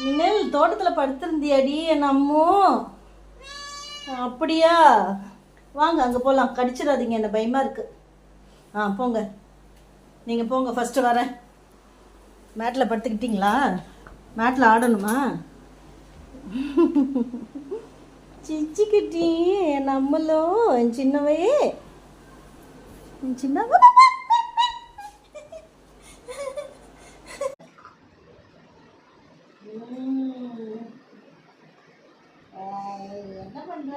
மின்னல் தோட்டத்தில் படுத்திருந்தியாடி என் அம்மோ? அப்படியா? வாங்க அங்கே போகலாம். கடிச்சிடாதீங்க, என்ன பயமாக இருக்குது. போங்க, நீங்கள் போங்க, ஃபஸ்ட்டு வரேன். மேட்டில் படுத்துக்கிட்டிங்களா? மேட்டில் ஆடணுமா? சிச்சிக்கிட்டி என் நம்மளோ, என் சின்னவையே, என் சின்னவ. என்ன பண்ற?